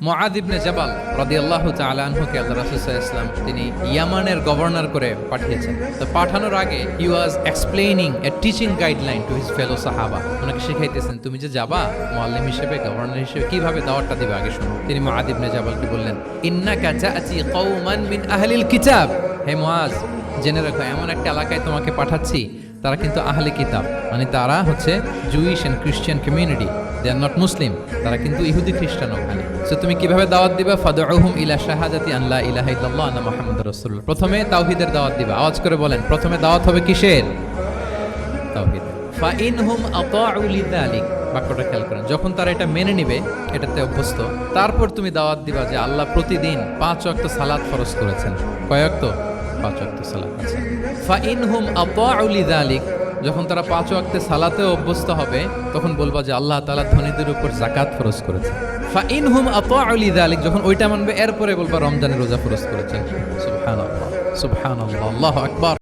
মুআয ইবনে জাবাল রাদিয়াল্লাহু তাআলা আনহুকে আল্লাহ রাসূল সাল্লাল্লাহু আলাইহি ওয়াসাল্লাম তিনি ইয়ামানের গভর্নর করে পাঠিয়েছেন। তো পাঠানোর আগে he was explaining a teaching guideline to his fellow সাহাবা। ওনাকে শিখাইতেছেন তুমি যে যাবা মুআল্লিম হিসেবে, গভর্নর হিসেবে কিভাবে দাওয়াতটা দিবে আগে শুনো। তিনি মুআয ইবনে জাবালকে বললেন, ইন্নাকা তা'তি কওমান মিন আহলিল কিতাব। হে মুআয, জেনে রাখো এমন একটা এলাকায় তোমাকে পাঠাচ্ছি তারা কিন্তু আহলে কিতাব, মানে তারা হচ্ছে Jewish and Christian community, they are not Muslim, তারা কিন্তু ইহুদি খ্রিস্টান ওখানে। সো তুমি কিভাবে দাওয়াত দিবা? ফাদউহুম ইলা শাহাদাতি আন লা ইলাহা ইল্লাল্লাহ আন্না মুহাম্মাদুর রাসূলুল্লাহ। প্রথমে তাওহীদের দাওয়াত দিবা। আওয়াজ করে বলেন, প্রথমে দাওয়াত হবে কিসের? তাওহীদ। ফা ইনহুম আতাউ লিযালিক, বাক্যটা খেয়াল করেন, যখন তারা এটা মেনে নিবে, এটাতে অভ্যস্ত, তারপর তুমি দাওয়াত দিবা যে আল্লাহ প্রতিদিন 5 ওয়াক্ত সালাত ফরজ করেছেন। কয় ওয়াক্ত? 5 ওয়াক্ত সালাত আছে। ফা ইনহুম আতাউ লিযালিক, যখন তারা 5 ওয়াক্তে সালাতে অভ্যস্ত হবে, তখন বলবা যে আল্লাহ তাআলা ধনীদের উপর যাকাত ফরজ করেছেন। ফা ইনহুম আতাউ লিযালিক, যখন ওইটা মানবে, এরপরে বলবা রমজানের রোজা ফরজ করেছেন। সুবহানাল্লাহ, সুবহানাল্লাহ, আল্লাহু আকবার।